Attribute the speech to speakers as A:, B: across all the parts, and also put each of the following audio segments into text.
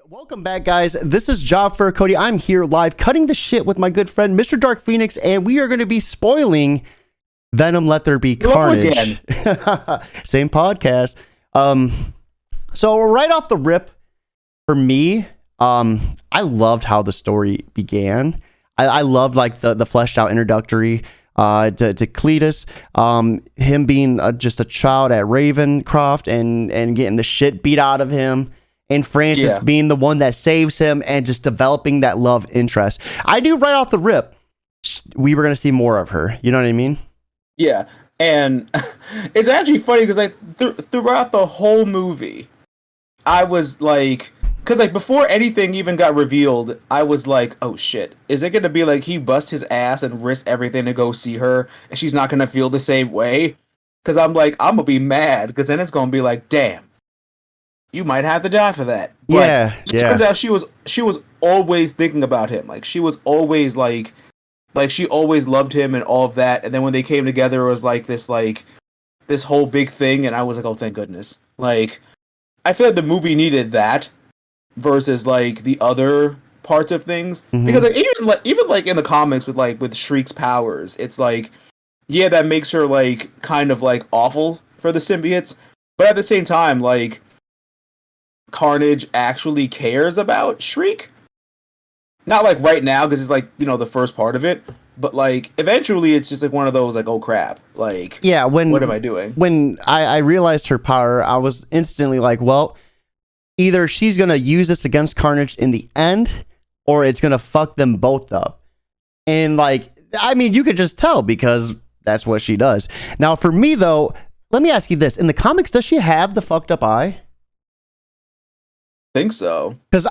A: Welcome back, guys. This is Job for Cody. I'm here live cutting the shit with my good friend Mr. Dark Phoenix, and we are going to be spoiling Venom Let There Be Carnage. Same podcast. So right off the rip, for me, I loved how the story began. I loved like the fleshed out introductory to Cletus, him being just a child at Ravencroft and getting the shit beat out of him. And Francis being the one that saves him and just developing that love interest. I knew right off the rip we were going to see more of her. You know what I mean?
B: Yeah. And it's actually funny because like throughout the whole movie, I was like, because like before anything even got revealed, I was like, oh shit, is it going to be like he busts his ass and risks everything to go see her and she's not going to feel the same way? Because I'm like, I'm going to be mad because then it's going to be like, damn. You might have to die for that. But it turns out she was always thinking about him. Like she was always like she always loved him and all of that. And then when they came together, it was like this whole big thing. And I was like, oh, thank goodness. Like I feel like the movie needed that versus like the other parts of things because like even like in the comics with Shriek's powers, it's like that makes her like kind of like awful for the symbiotes, but at the same time like. Carnage actually cares about Shriek. Not like right now because it's like, you know, the first part of it, but like eventually it's just like one of those like, oh crap, like what am I doing?
A: When I realized her power, I was instantly like, well, either she's gonna use this against Carnage in the end or it's gonna fuck them both up. And like, I mean, you could just tell because that's what she does. Now for me though, let me ask you this, in the comics, does she have the fucked up eye?
B: Think so,
A: because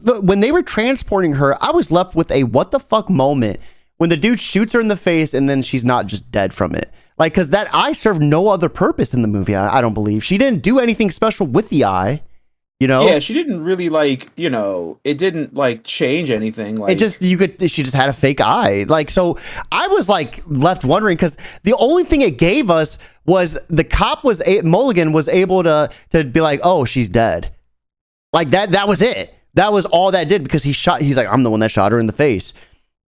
A: when they were transporting her, I was left with a what the fuck moment when the dude shoots her in the face and then she's not just dead from it. Like, because that eye served no other purpose in the movie. I don't believe she didn't do anything special with the eye. You know?
B: Yeah, she didn't really like, you know, it didn't like change anything. Like
A: she just had a fake eye. Like, so I was like left wondering because the only thing it gave us was the cop Mulligan was able to be like, oh, she's dead. Like that was it. That was all that did because he's like, I'm the one that shot her in the face.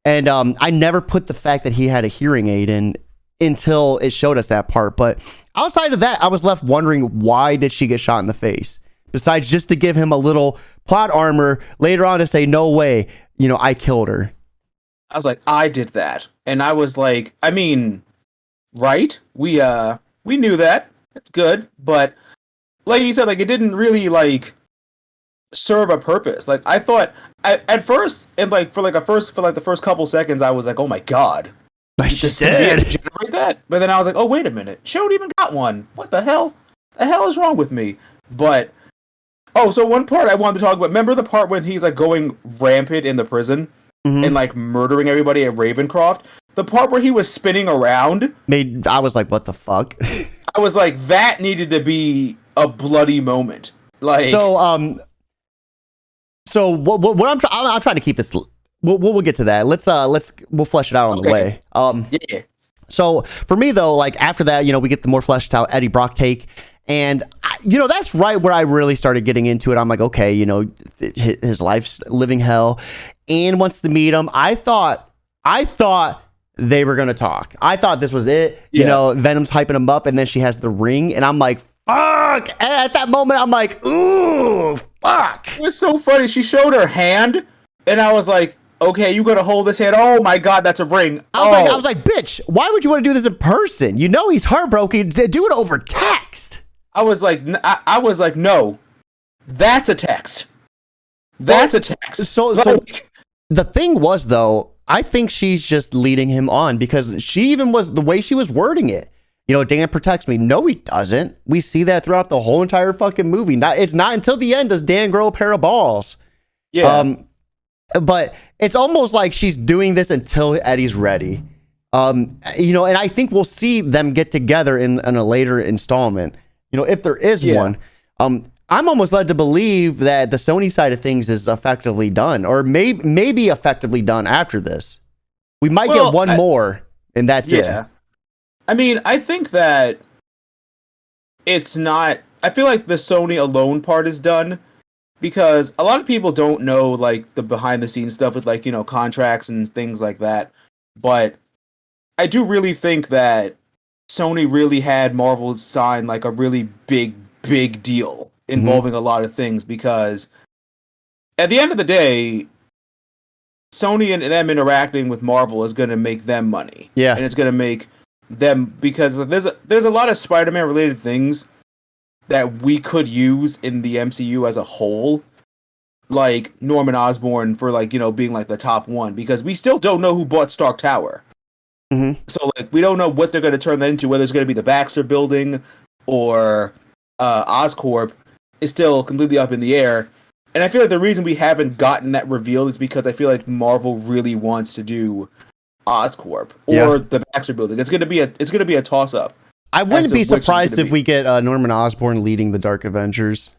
A: And I never put the fact that he had a hearing aid in until it showed us that part. But outside of that, I was left wondering, why did she get shot in the face? Besides just to give him a little plot armor later on to say, no way, you know, I killed her.
B: I was like, I did that. And I was like, I mean, right? We knew that. It's good. But like you said, like it didn't really like serve a purpose. Like I thought at first, and like for the first couple seconds, I was like, oh my god,
A: she did
B: generate that. But then I was like, oh wait a minute, she don't even got one. What the hell? The hell is wrong with me? But so one part I wanted to talk about. Remember the part when he's like going rampant in the prison and like murdering everybody at Ravencroft? The part where he was spinning around
A: I was like, what the fuck?
B: I was like, that needed to be a bloody moment. Like
A: So what I'm trying to keep this. We'll get to that. We'll flesh it out on the way. So for me though, like after that, you know, we get the more fleshed out Eddie Brock take, and you know, that's right where I really started getting into it. I'm like, okay, you know, his life's living hell, and wants to meet him. I thought they were gonna talk. I thought this was it. You know, Venom's hyping him up, and then she has the ring, and I'm like, fuck. And at that moment, I'm like, ooh. Fuck.
B: It was so funny. She showed her hand, and I was like, okay, you gotta hold this hand. Oh my god, that's a ring.
A: I was like, bitch, why would you want to do this in person? You know he's heartbroken. Do it over text.
B: I was like, no, that's a text. That's a text.
A: So the thing was, though, I think she's just leading him on because she even was the way she was wording it. You know, Dan protects me. No, he doesn't. We see that throughout the whole entire fucking movie. It's not until the end does Dan grow a pair of balls. Yeah. But it's almost like she's doing this until Eddie's ready. You know, and I think we'll see them get together in a later installment. You know, if there is one. I'm almost led to believe that the Sony side of things is effectively done, or maybe effectively done after this. We might get one more, and that's it.
B: I mean, I think that it's not. I feel like the Sony alone part is done, because a lot of people don't know like the behind the scenes stuff with like, contracts and things like that. But I do really think that Sony really had Marvel sign like a really big deal involving a lot of things, because at the end of the day, Sony and them interacting with Marvel is going to make them money.
A: Yeah.
B: And it's going to make them, because there's a lot of Spider-Man related things that we could use in the MCU as a whole, like Norman Osborn for like, being like the top one, because we still don't know who bought Stark Tower. So like we don't know what they're going to turn that into, whether it's going to be the Baxter Building or Oscorp is still completely up in the air. And I feel like the reason we haven't gotten that revealed is because I feel like Marvel really wants to do Oscorp or the Baxter Building. It's going to be a toss up.
A: I wouldn't be surprised if we get Norman Osborn leading the Dark Avengers.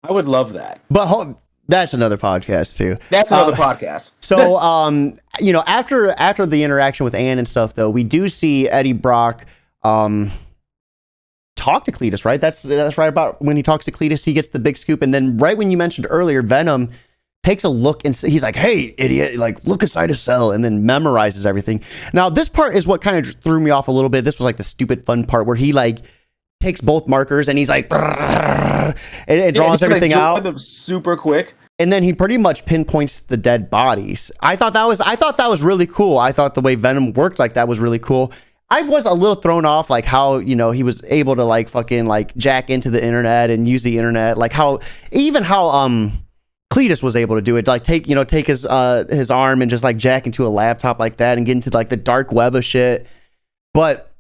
B: I would love that.
A: But that's another podcast too.
B: That's another podcast.
A: So, after the interaction with Anne and stuff, though, we do see Eddie Brock talk to Cletus, right? That's right about when he talks to Cletus, he gets the big scoop, and then right when you mentioned earlier, Venom takes a look and he's like, "Hey, idiot! Like, look inside his cell," and then memorizes everything. Now, this part is what kind of threw me off a little bit. This was like the stupid fun part where he like takes both markers and he's like, and draws everything out
B: them super quick.
A: And then he pretty much pinpoints the dead bodies. I thought that was really cool. I thought the way Venom worked like that was really cool. I was a little thrown off, like how, he was able to like fucking like jack into the internet and use the internet, like how Cletus was able to do it, like take his arm and just like jack into a laptop like that and get into like the dark web of shit. But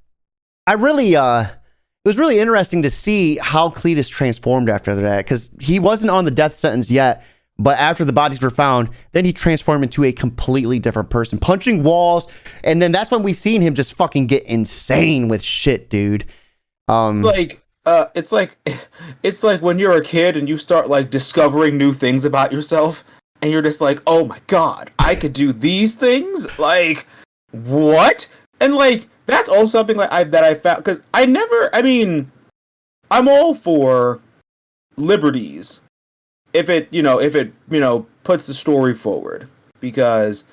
A: I really it was really interesting to see how Cletus transformed after that, because he wasn't on the death sentence yet. But after the bodies were found, then he transformed into a completely different person, punching walls. And then that's when we seen him just fucking get insane with shit, dude.
B: It's like when you're a kid and you start like discovering new things about yourself, and you're just like, oh my god, I could do these things. Like, what? And like that's also something like that I found, because I'm all for liberties if it puts the story forward, because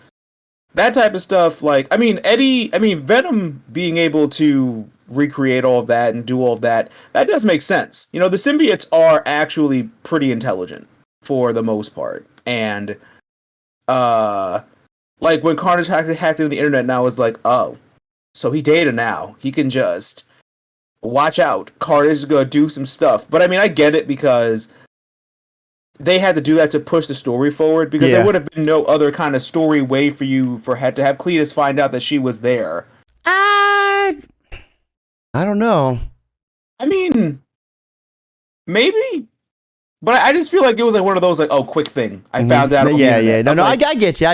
B: that type of stuff, like, Venom being able to recreate all of that and do all of that does make sense. The symbiotes are actually pretty intelligent for the most part. And like when Carnage hacked into the internet, now is like, oh, so he data now. He can just watch out. Carnage is gonna do some stuff. But I get it, because they had to do that to push the story forward, because there would have been no other kind of story way for to have Cletus find out that she was there.
A: I don't know.
B: Maybe. But I just feel like it was like one of those like, oh, quick thing. I found out.
A: Yeah. No, I get you.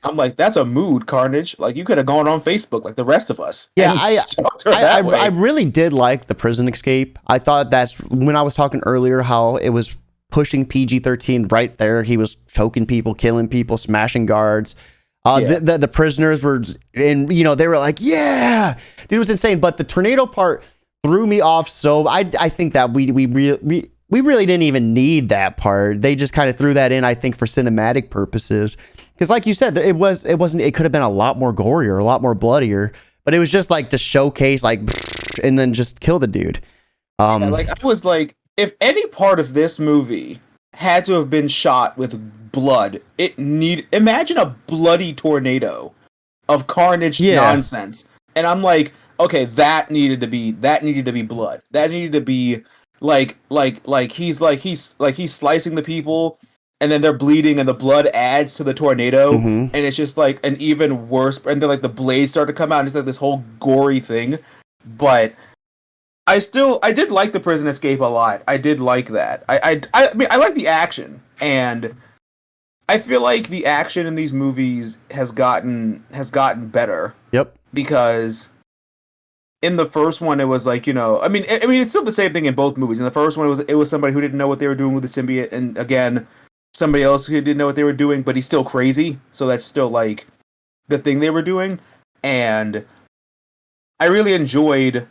B: I'm like, that's a mood, Carnage. Like, you could have gone on Facebook like the rest of us.
A: Yeah, I really did like the prison escape. I thought that's when I was talking earlier how it was pushing PG-13 right there. He was choking people, killing people, smashing guards. The prisoners were, and they were like, yeah, dude, it was insane. But the tornado part threw me off. So I think that we really didn't even need that part. They just kind of threw that in, I think, for cinematic purposes. Because like you said, it could have been a lot more gorier, a lot more bloodier, but it was just like to showcase like, and then just kill the dude.
B: I was like, if any part of this movie had to have been shot with blood, imagine a bloody tornado of Carnage nonsense. And I'm like, okay, that needed to be blood. That needed to be he's slicing the people, and then they're bleeding, and the blood adds to the tornado, and it's just like an even worse. And then like the blades start to come out, and it's like this whole gory thing. But I did like the prison escape a lot. I did like that. I like the action, and I feel like the action in these movies has gotten better.
A: Yep.
B: Because in the first one, it was like, it's still the same thing in both movies. In the first one, it was somebody who didn't know what they were doing with the symbiote, and again, somebody else who didn't know what they were doing, but he's still crazy. So that's still like the thing they were doing. And I really enjoyed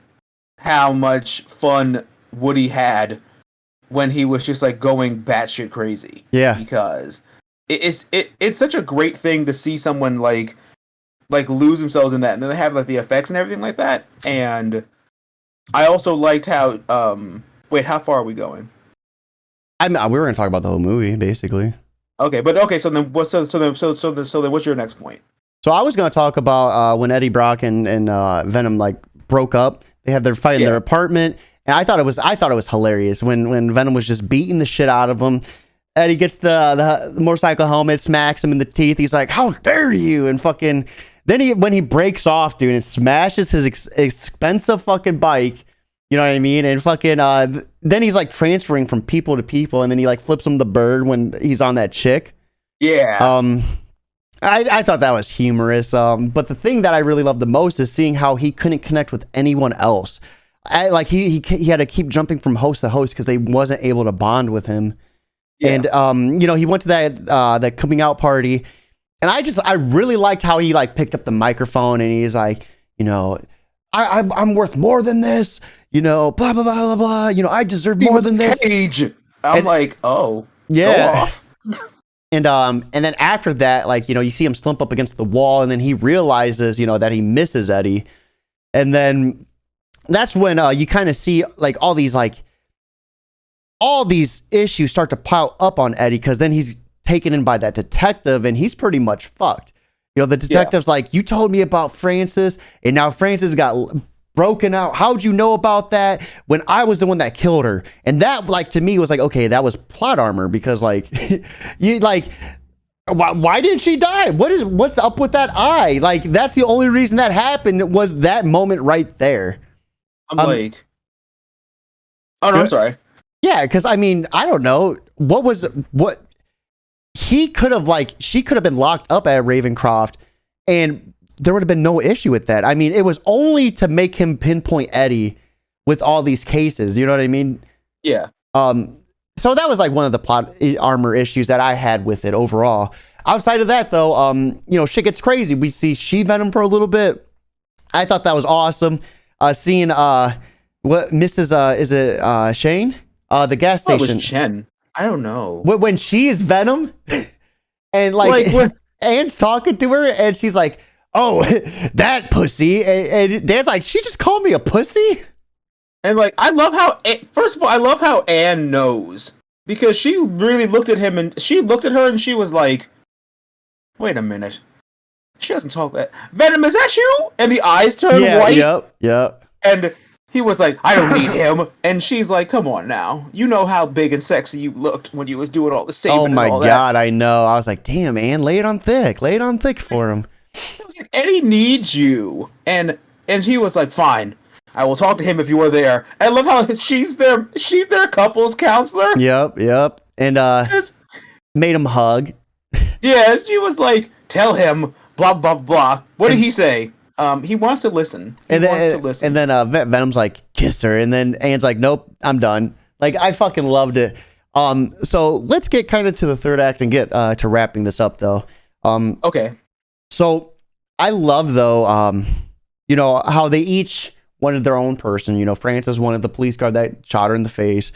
B: how much fun Woody had when he was just like going batshit crazy.
A: Yeah.
B: Because it's such a great thing to see someone like lose themselves in that, and then they have like the effects and everything like that. And I also liked how wait, how far are we going?
A: We were gonna talk about the whole movie, basically.
B: Okay, but okay, so then what's your next point?
A: So I was gonna talk about when Eddie Brock and Venom like broke up. They had their fight in their apartment, and I thought it was hilarious when Venom was just beating the shit out of him. Eddie gets the motorcycle helmet, smacks him in the teeth. He's like, "How dare you!" And fucking then when he breaks off, dude, and smashes his expensive fucking bike. You know what I mean? And fucking then he's like transferring from people to people, and then he like flips him the bird when he's on that chick.
B: Yeah.
A: I thought that was humorous. But the thing that I really loved the most is seeing how he couldn't connect with anyone else. Like he had to keep jumping from host to host because they wasn't able to bond with him. Yeah. And he went to that coming out party, and I really liked how he like picked up the microphone and he's like, I'm worth more than this. Blah blah blah blah blah. I deserve more than this.
B: Cage. I'm like, oh
A: yeah.
B: Go off.
A: And then after that, like, you see him slump up against the wall, and then he realizes, that he misses Eddie. And then that's when you kind of see like all these issues start to pile up on Eddie, because then he's taken in by that detective and he's pretty much fucked. The detective's like, you told me about Francis, and now Francis got broken out. How'd you know about that when I was the one that killed her? And that, like, to me was like, okay, that was plot armor, because like you like, why didn't she die? What's up with that eye? Like, that's the only reason that happened, was that moment right there.
B: I'm like, oh no, I'm sorry.
A: Yeah, because I mean, I don't know what he could have, like, she could have been locked up at Ravencroft and there would have been no issue with that. I mean, it was only to make him pinpoint Eddie with all these cases. You know what I mean?
B: Yeah.
A: So that was like one of the plot armor issues that I had with it overall. Outside of that, though, shit gets crazy. We see She-Venom for a little bit. I thought that was awesome. Seeing what Mrs. Is it Shane? The gas station.
B: It was Chen. I don't know.
A: When she is Venom, and like Anne's talking to her, and she's like, "Oh, that pussy," and Dan's like, "She just called me a pussy."
B: And like, I love how, first of all, I love how Anne knows, because she really looked at him, and she looked at her and she was like, "Wait a minute, she doesn't talk that. Venom, is that you?" And the eyes turn white.
A: Yep.
B: And he was like, "I don't need him." And she's like, "Come on now, you know how big and sexy you looked when you was doing all the saving."
A: Oh my
B: and all
A: god,
B: that.
A: I know. I was like, "Damn, Anne, lay it on thick for him."
B: I was like, Eddie needs you, and he was like, "Fine, I will talk to him if you are there." I love how she's their couples counselor.
A: Yep. And made him hug.
B: Yeah, she was like, "Tell him, blah blah blah." What did he say? He wants to listen.
A: And then Venom's like, "Kiss her," and then Anne's like, "Nope, I'm done." Like, I fucking loved it. So let's get kind of to the third act and get to wrapping this up, though.
B: Okay.
A: So I love, though, how they each wanted their own person. Francis wanted the police guard that shot her in the face.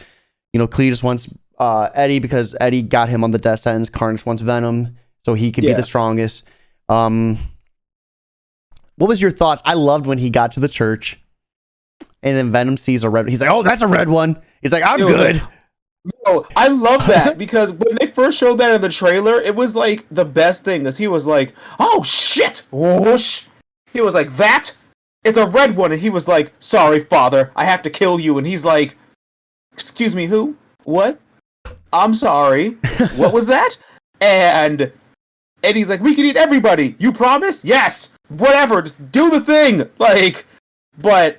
A: Cletus wants Eddie because Eddie got him on the death sentence. Carnage wants Venom so he could be the strongest. What was your thoughts? I loved when he got to the church and then Venom sees a red. He's like, "Oh, that's a red one." He's like, "I'm good."
B: No, I love that, because when they first showed that in the trailer, it was like the best thing, because he was like, "Oh shit!" Whoosh. He was like, "That is a red one," and he was like, "Sorry, father, I have to kill you." And he's like, "Excuse me, who? What? I'm sorry. What was that?" And Eddie's like, "We can eat everybody. You promise?" "Yes. Whatever. Just do the thing." Like, but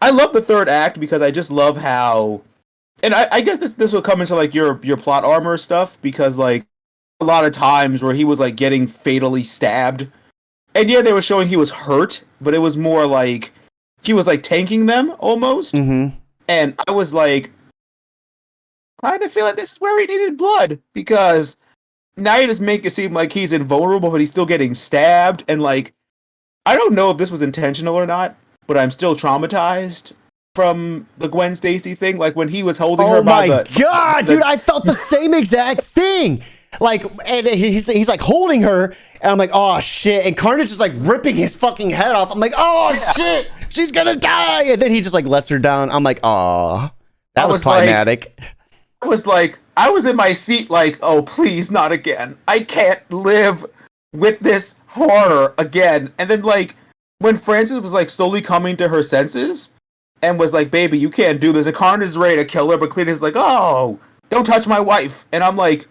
B: I love the third act because I just love how. And I guess this will come into like your plot armor stuff, because like a lot of times where he was like getting fatally stabbed, and yeah, they were showing he was hurt, but it was more like he was like tanking them almost.
A: Mm-hmm.
B: And I was like, kind of feel like this is where he needed blood, because now you just make it seem like he's invulnerable, but he's still getting stabbed, and like I don't know if this was intentional or not, but I'm still traumatized from the Gwen Stacy thing, like when he was holding her
A: by
B: by
A: the God, dude, I felt the same exact thing. Like, and he's like holding her, and I'm like, oh shit, and Carnage is like ripping his fucking head off. I'm like, oh shit, she's gonna die, and then he just like lets her down. I'm like, oh, that was climatic.
B: I was in my seat like, oh please, not again. I can't live with this horror again. And then like when Frances was like slowly coming to her senses and was like, baby, you can't do this, and Carnage is ready to kill her, but Cletus is like, oh, don't touch my wife. And I'm like,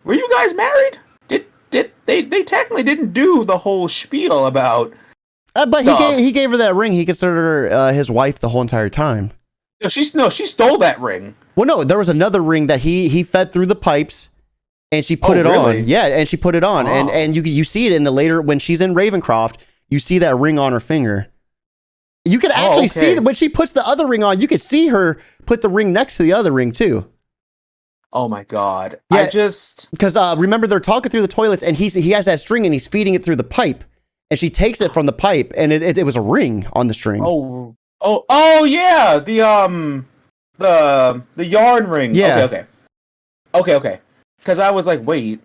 B: were you guys married? Did they technically didn't do the whole spiel about
A: but he gave her that ring. He considered her his wife the whole entire time.
B: She stole that ring.
A: Well, no, there was another ring that he fed through the pipes, and she put it on. Yeah, and she put it on, and you see it in the later when she's in Ravencroft. You see that ring on her finger. You could actually see that when she puts the other ring on. You could see her put the ring next to the other ring too.
B: Oh my God!
A: Yeah, because remember they're talking through the toilets, and he has that string, and he's feeding it through the pipe, and she takes it from the pipe, and it was a ring on the string.
B: Oh yeah, the yarn ring.
A: Yeah.
B: Okay. Because I was like, wait.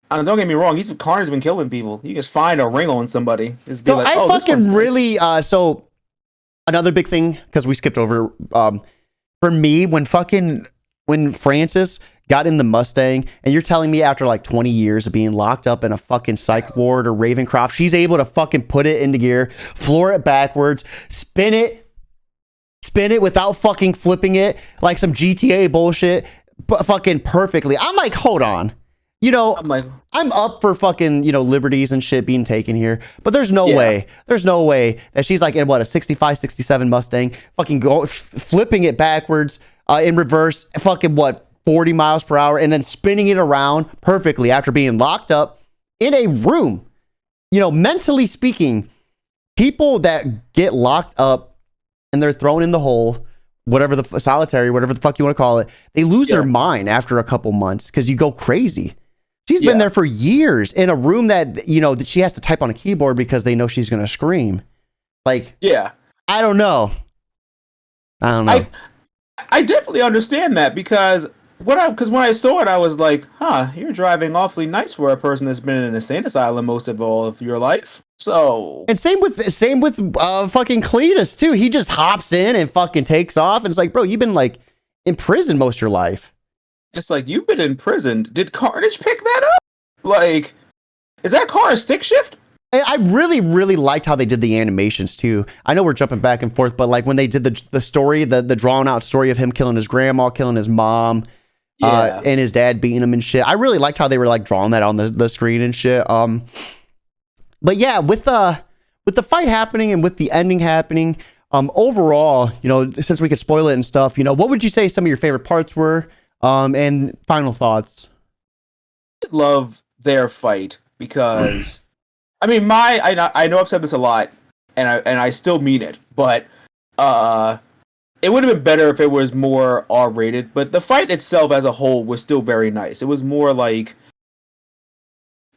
B: Don't get me wrong. Carnage's been killing people. You just find a ring on somebody.
A: So like, I fucking really. So another big thing, because we skipped over. For me, when Frances got in the Mustang, and you're telling me after like 20 years of being locked up in a fucking psych ward or Ravencroft, she's able to fucking put it into gear, floor it backwards, spin it without fucking flipping it like some GTA bullshit, but fucking perfectly. I'm like, hold on. I'm up for fucking, liberties and shit being taken here, but there's no way that she's like in a 65, 67 Mustang, fucking flipping it backwards, in reverse, fucking 40 miles per hour, and then spinning it around perfectly after being locked up in a room. Mentally speaking, people that get locked up and they're thrown in the hole, whatever the solitary, whatever the fuck you want to call it, they lose their mind after a couple months because you go crazy. She's been there for years in a room that, that she has to type on a keyboard because they know she's going to scream. Like, I don't know.
B: I definitely understand that because when I saw it, I was like, you're driving awfully nice for a person that's been in an insane asylum most of all of your life. So, and
A: same with fucking Cletus too. He just hops in and fucking takes off, and it's like, bro, you've been like in prison most of your life.
B: It's like, you've been in prison. Did Carnage pick that up? Like, is that car a stick shift?
A: I really, really liked how they did the animations too. I know we're jumping back and forth, but like when they did the story, the drawn out story of him killing his grandma, killing his mom, and his dad beating him and shit. I really liked how they were like drawing that on the screen and shit. But yeah, with the fight happening and with the ending happening, overall, since we could spoil it and stuff, what would you say some of your favorite parts were? And final thoughts.
B: I love their fight because, I mean, I know I've said this a lot, and I still mean it, but it would have been better if it was more R-rated. But the fight itself as a whole was still very nice. It was more like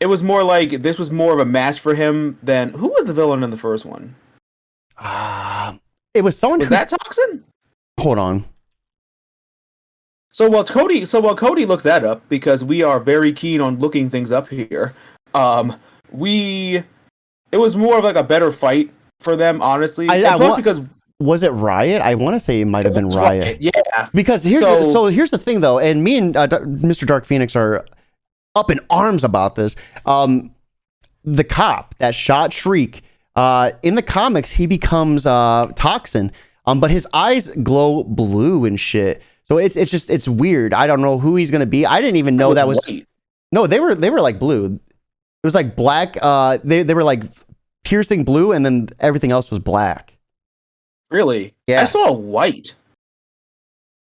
B: this was more of a match for him than who was the villain in the first one.
A: It was someone.
B: Was that Toxin?
A: Hold on.
B: So while Cody looks that up, because we are very keen on looking things up here, it was more of like a better fight for them, honestly. Because
A: was it Riot? I want to say it might have been Riot.
B: Yeah.
A: Because here's the thing though, and me and Mr. Dark Phoenix are up in arms about this. The cop that shot Shriek, in the comics, he becomes Toxin, but his eyes glow blue and shit. So it's weird. I don't know who he's gonna be. I didn't even know that was white. No, they were like blue. It was like black. They were like piercing blue, and then everything else was black.
B: Really?
A: Yeah.
B: I saw white.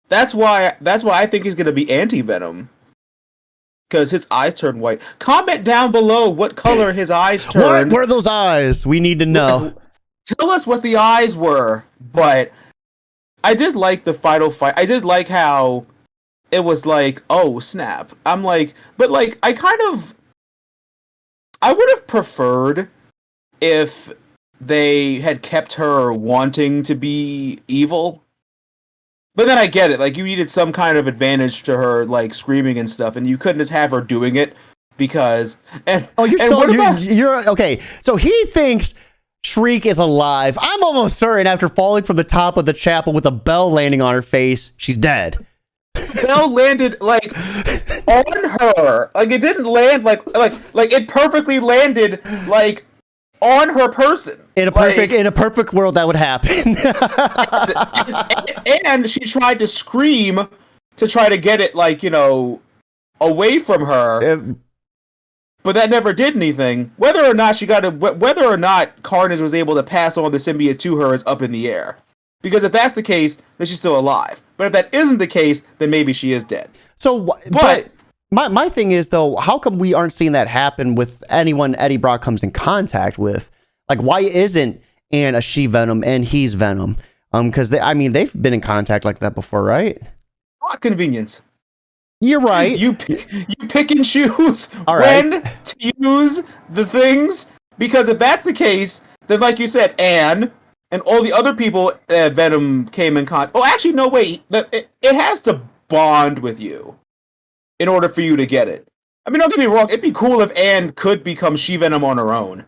B: That's why I think he's gonna be anti-Venom. Because his eyes turn white. Comment down below what color his eyes turned.
A: What were those eyes? We need to know.
B: Tell us what the eyes were. But I did like the final fight. I did like how it was like, oh, snap. I'm like, but like, I would have preferred if they had kept her wanting to be evil. But then I get it. Like, you needed some kind of advantage to her, like, screaming and stuff, and you couldn't just have her doing it because...
A: you're okay. So he thinks Shriek is alive. I'm almost certain after falling from the top of the chapel with a bell landing on her face, she's dead.
B: The bell landed, like, on her. Like, it didn't land, like it perfectly landed, like, on her person.
A: In a perfect world, that would happen.
B: and she tried to scream to try to get it, like, you know, away from her. But that never did anything. Whether or not Carnage was able to pass on the symbiote to her is up in the air. Because if that's the case, then she's still alive. But if that isn't the case, then maybe she is dead.
A: So, but my thing is, though, how come we aren't seeing that happen with anyone Eddie Brock comes in contact with? Like, why isn't Anne a she-Venom and he's Venom? Because they've been in contact like that before, right?
B: Not convenience.
A: You're right.
B: You pick and choose
A: when
B: to use the things, because if that's the case, then like you said, Anne and all the other people Venom came in contact. Oh, actually, no, wait. It has to bond with you in order for you to get it. I mean, don't get me wrong. It'd be cool if Anne could become She-Venom on her own.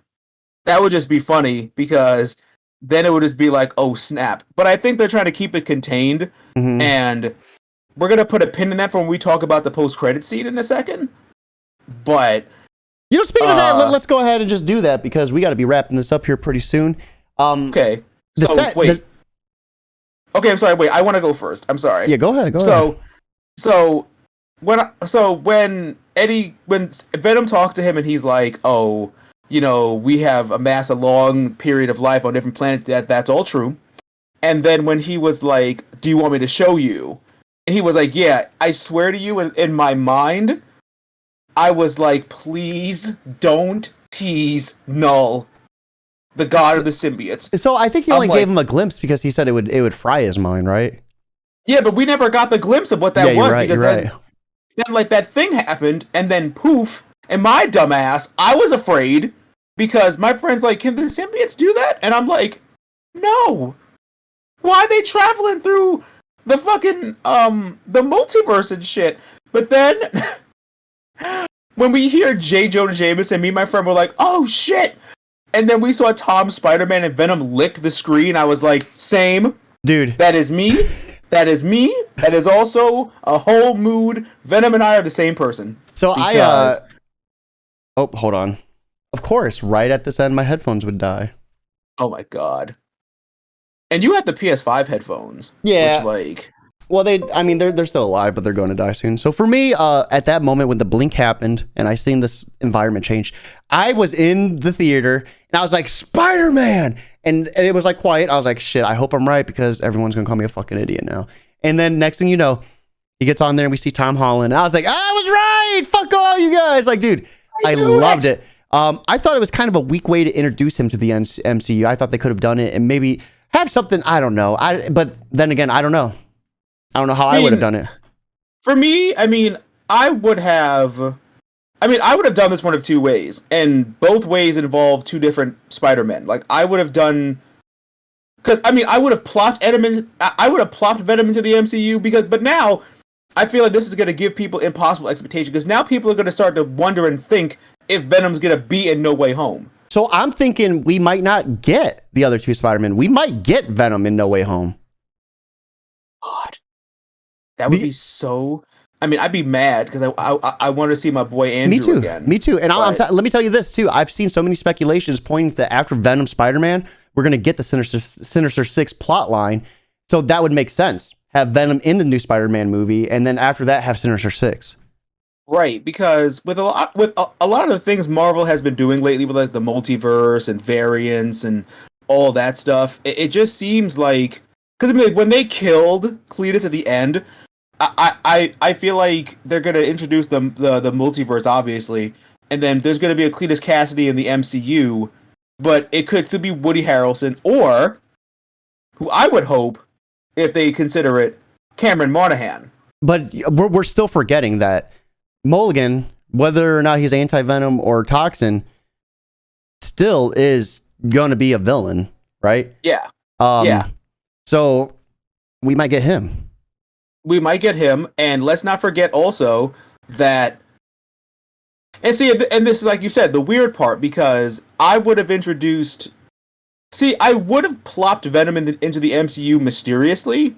B: That would just be funny, because then it would just be like, oh, snap. But I think they're trying to keep it contained, and we're going to put a pin in that for when we talk about the post-credit scene in a second. But...
A: You know, speaking of that, let's go ahead and just do that, because we got to be wrapping this up here pretty soon.
B: Okay. Okay, I'm sorry. Wait, I want to go first. I'm sorry.
A: Yeah, go ahead.
B: So when Venom talked to him and he's like, oh, you know, we have amassed a long period of life on different planets. That's all true. And then when he was like, do you want me to show you? And he was like, yeah, I swear to you, in my mind, I was like, please don't tease Null, the god of the symbiotes.
A: So I think he only gave him a glimpse because he said it would fry his mind, right?
B: Yeah, but we never got the glimpse of what that was.
A: You're right.
B: Then like that thing happened, and then poof, and my dumbass, I was afraid because my friend's like, can the symbiotes do that? And I'm like, no. Why are they traveling through the fucking the multiverse and shit? But then when we hear J. Jonah Jameson, me and my friend were like, oh shit. And then we saw Tom Spider-Man and Venom lick the screen. I was like, same.
A: Dude.
B: That is me. That is me. That is also a whole mood. Venom and I are the same person.
A: So oh, hold on. Of course, right at this end, my headphones would die.
B: Oh my god. And you had the PS5 headphones.
A: Yeah.
B: Which,
A: well, they're still alive, but they're going to die soon. So for me, at that moment when the blink happened and I seen this environment change, I was in the theater and I was like, Spider-Man! And it was like quiet. I was like, shit, I hope I'm right, because everyone's going to call me a fucking idiot now. And then next thing you know, he gets on there and we see Tom Holland. I was like, I was right! Fuck all you guys! Like, dude, I loved it. I thought it was kind of a weak way to introduce him to the MCU. I thought they could have done it and maybe have something, I don't know. But then again, I don't know. I don't know how I would have done it.
B: For me, I would have done this one of two ways, and both ways involve two different Spider-Men. Like, I would have done, because I would have plopped Venom into the MCU, but now I feel like this is going to give people impossible expectations, because now people are going to start to wonder and think if Venom's going to be in No Way Home.
A: So I'm thinking we might not get the other two Spider-Men. We might get Venom in No Way Home.
B: God. That would be so... I'd be mad because I want to see my boy Andrew again.
A: Me too. And let me tell you this too. I've seen so many speculations pointing that after Venom Spider-Man, we're going to get the Sinister Six plot line. So that would make sense. Have Venom in the new Spider-Man movie, and then after that, have Sinister Six.
B: Right, because with a lot of the things Marvel has been doing lately, with like the multiverse and variants and all that stuff, it just seems like, because when they killed Cletus at the end, I feel like they're gonna introduce the multiverse, obviously, and then there's gonna be a Cletus Cassidy in the MCU, but it could still be Woody Harrelson, or who I would hope, if they consider it, Cameron Monaghan.
A: But we're still forgetting that Mulligan, whether or not he's anti-venom or toxin, still is gonna be a villain, right?
B: Yeah.
A: Yeah. So we might get him.
B: We might get him, and let's not forget also that. And see, and this is like you said, the weird part, because I would have introduced. See, I would have plopped Venom into the MCU mysteriously,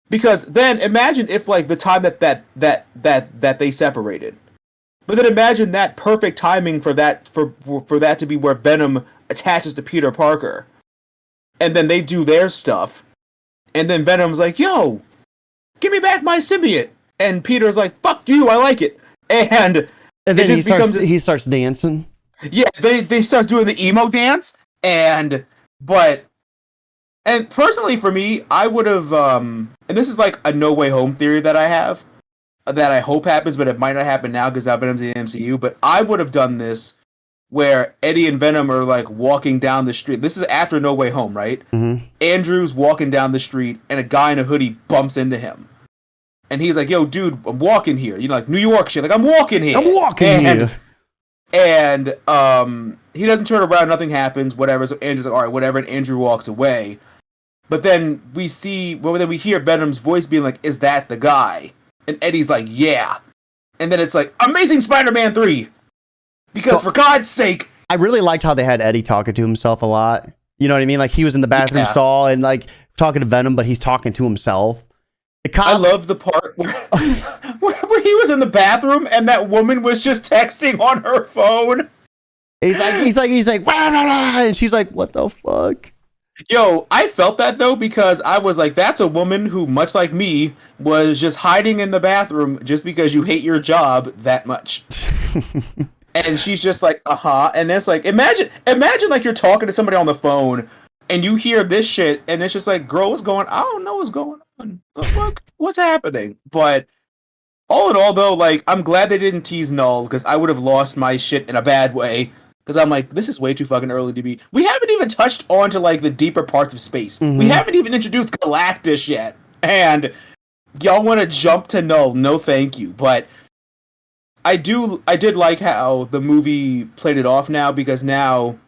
B: because then imagine if like the time that they separated, but then imagine that perfect timing for that for that to be where Venom attaches to Peter Parker, and then they do their stuff, and then Venom's like, "Yo, give me back my symbiote," and Peter's like, "Fuck you, I like it," and
A: then he starts dancing.
B: Yeah, they start doing the emo dance, and personally for me, I would have and this is like a No Way Home theory that I have that I hope happens, but it might not happen now because now Venom's in the MCU. But I would have done this where Eddie and Venom are like walking down the street. This is after No Way Home, right?
A: Mm-hmm.
B: Andrew's walking down the street, and a guy in a hoodie bumps into him. And he's like, "Yo, dude, I'm walking here." You know, like New York shit. Like, I'm walking here. And he doesn't turn around. Nothing happens. Whatever. So Andrew's like, "All right, whatever." And Andrew walks away. But then we hear Venom's voice being like, "Is that the guy?" And Eddie's like, "Yeah." And then it's like, Amazing Spider-Man 3. Because for God's sake.
A: I really liked how they had Eddie talking to himself a lot. You know what I mean? Like he was in the bathroom stall and like talking to Venom, but he's talking to himself.
B: I love the part where he was in the bathroom and that woman was just texting on her phone.
A: He's like, wah, wah, wah, and she's like, "What the fuck?"
B: Yo, I felt that though, because I was like, that's a woman who, much like me, was just hiding in the bathroom just because you hate your job that much. And she's just like, and it's like, imagine like you're talking to somebody on the phone and you hear this shit and it's just like, girl, what's going on? I don't know what's going on. The fuck? What's happening? But all in all, though, like, I'm glad they didn't tease Null, because I would have lost my shit in a bad way. Because I'm like, this is way too fucking early to be. We haven't even touched on to like the deeper parts of space. Mm-hmm. We haven't even introduced Galactus yet. And y'all want to jump to Null? No, thank you. But I did like how the movie played it off now, because now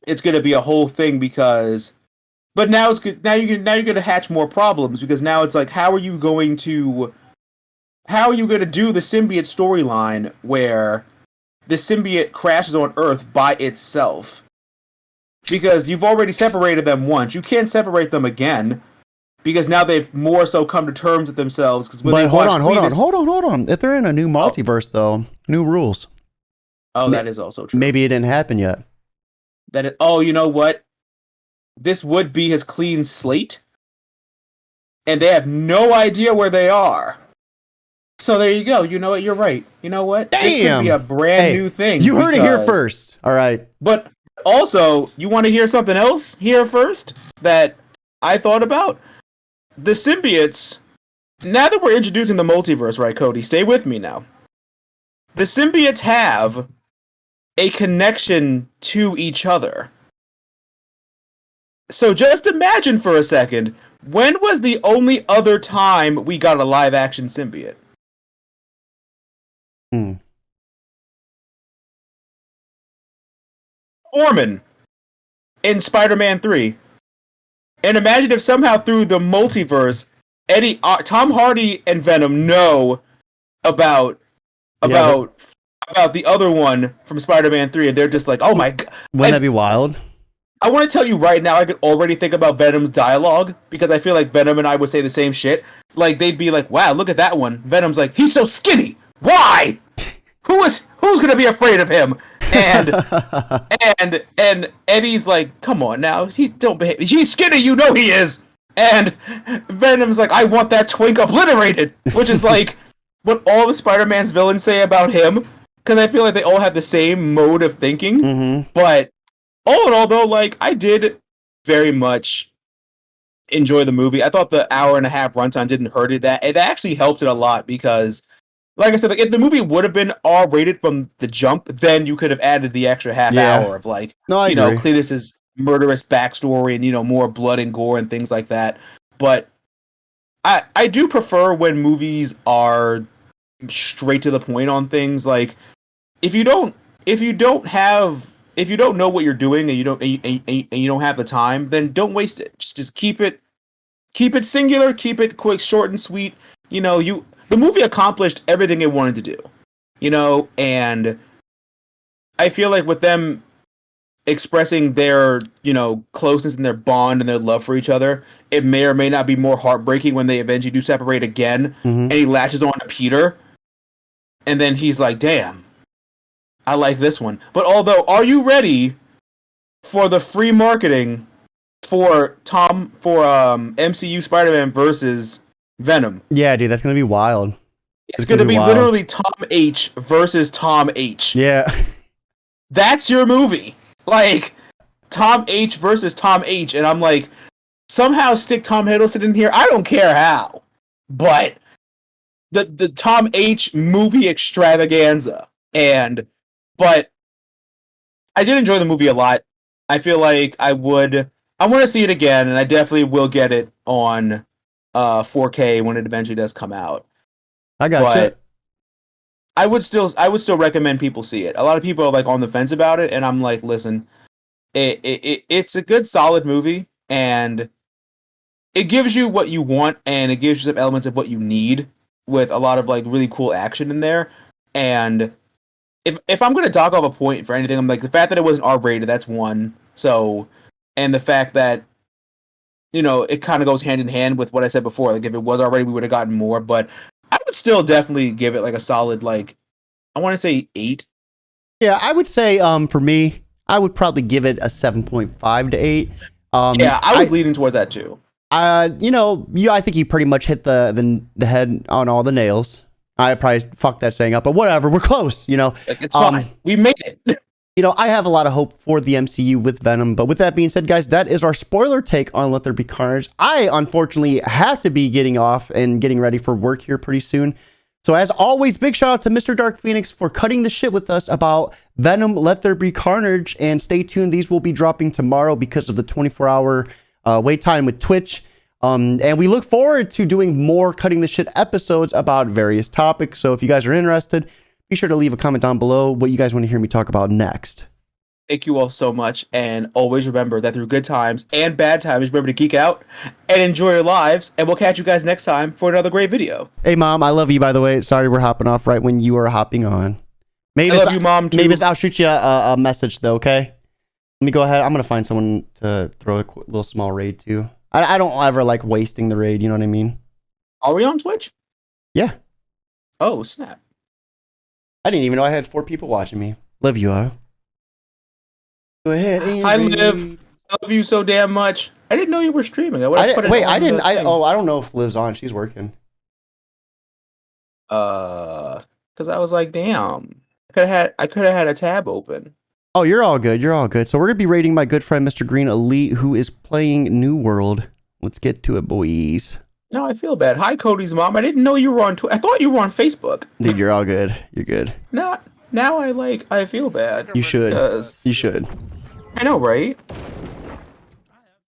B: it's going to be a whole thing, because but now it's good. Now you're going to hatch more problems, because now it's like, how are you going to do the symbiote storyline where the symbiote crashes on Earth by itself? Because you've already separated them once. You can't separate them again, because now they've more so come to terms with themselves.
A: But hold on. If they're in a new multiverse, though, new rules.
B: Oh, that is also true.
A: Maybe it didn't happen yet.
B: You know what? This would be his clean slate, and they have no idea where they are. So there you go. You know what? You're right. You know what?
A: Damn.
B: This could be a brand new thing.
A: You heard it here first. All right.
B: But also, you want to hear something else here first that I thought about? The symbiotes, now that we're introducing the multiverse, right, Cody? Stay with me now. The symbiotes have a connection to each other. So just imagine for a second, when was the only other time we got a live-action symbiote? Foreman in Spider-Man 3. And imagine if somehow through the multiverse, Tom Hardy and Venom know about the other one from Spider-Man 3, and they're just like, oh my god.
A: Wouldn't that be wild?
B: I want to tell you right now, I could already think about Venom's dialogue, because I feel like Venom and I would say the same shit. Like, they'd be like, wow, look at that one. Venom's like, he's so skinny. Why? Who's gonna be afraid of him? And and Eddie's like, come on now, he don't behave. He's skinny, you know he is. And Venom's like, I want that twink obliterated, which is like what all of Spider-Man's villains say about him, because I feel like they all have the same mode of thinking.
A: Mm-hmm.
B: But all in all, though, like, I did very much enjoy the movie. I thought the hour and a half runtime didn't hurt it. It actually helped it a lot, because, like I said, like, if the movie would have been R-rated from the jump, then you could have added the extra half hour of, like, Cletus's murderous backstory and, more blood and gore and things like that. But I do prefer when movies are straight to the point on things. Like, if you don't have if you don't know what you're doing and you don't have the time, then don't waste it. Just keep it singular, keep it quick, short and sweet. You know, the movie accomplished everything it wanted to do. You know, and I feel like with them expressing their, you know, closeness and their bond and their love for each other, it may or may not be more heartbreaking when they eventually do separate again, and he latches on to Peter, and then he's like, damn, I like this one. But although, are you ready for the free marketing for MCU Spider-Man versus Venom?
A: Yeah, dude, that's gonna be wild.
B: It's gonna be wild. Literally Tom H versus Tom H.
A: Yeah.
B: That's your movie. Like, Tom H versus Tom H. And I'm like, somehow stick Tom Hiddleston in here. I don't care how. But the Tom H movie extravaganza. But I did enjoy the movie a lot. I feel like I want to see it again, and I definitely will get it on 4K when it eventually does come out.
A: I got you.
B: I would still recommend people see it. A lot of people are like on the fence about it, and I'm like, listen, it's a good, solid movie, and it gives you what you want, and it gives you some elements of what you need, with a lot of like really cool action in there. And if I'm gonna talk off a point for anything, I'm like, the fact that it wasn't R-rated, that's one. So, and the fact that, you know, it kind of goes hand in hand with what I said before. Like, if it was already, we would have gotten more, but I would still definitely give it like a solid, like, I want to say 8.
A: Yeah, I would say for me, I would probably give it a 7.5 to 8.
B: Yeah, I was leaning towards that too.
A: You know, I think you pretty much hit the head on all the nails. I probably fucked that saying up, but whatever, we're close, you know.
B: It's fine. We made it.
A: You know, I have a lot of hope for the MCU with Venom, but with that being said, guys, that is our spoiler take on Let There Be Carnage. I, unfortunately, have to be getting off and getting ready for work here pretty soon. So, as always, big shout out to Mr. Dark Phoenix for cutting the shit with us about Venom, Let There Be Carnage, and stay tuned. These will be dropping tomorrow because of the 24-hour wait time with Twitch. And we look forward to doing more cutting the shit episodes about various topics. So, if you guys are interested, be sure to leave a comment down below what you guys want to hear me talk about next.
B: Thank you all so much, and always remember that through good times and bad times, remember to geek out and enjoy your lives, and we'll catch you guys next time for another great video.
A: Hey, Mom, I love you, by the way. Sorry we're hopping off right when you are hopping on.
B: I love you, Mom, too.
A: Maybe I'll shoot you a message, though, okay? Let me go ahead. I'm going to find someone to throw a little small raid to. I don't ever like wasting the raid, you know what I mean?
B: Are we on Twitch?
A: Yeah.
B: Oh, snap.
A: I didn't even know I had 4 people watching me. Love you all. Go ahead.
B: Hi, Liv. I love you so damn much. I didn't know you were streaming. I don't know if Liv's on. She's working. Because I was like, damn. I could have had a tab open.
A: Oh, you're all good. You're all good. So we're gonna be rating my good friend Mr. Green Elite, who is playing New World. Let's get to it, boys.
B: No, I feel bad. Hi, Cody's mom. I didn't know you were on Twitter. I thought you were on Facebook.
A: Dude, you're all good. You're good.
B: Now I feel bad.
A: You should. You should.
B: I know, right?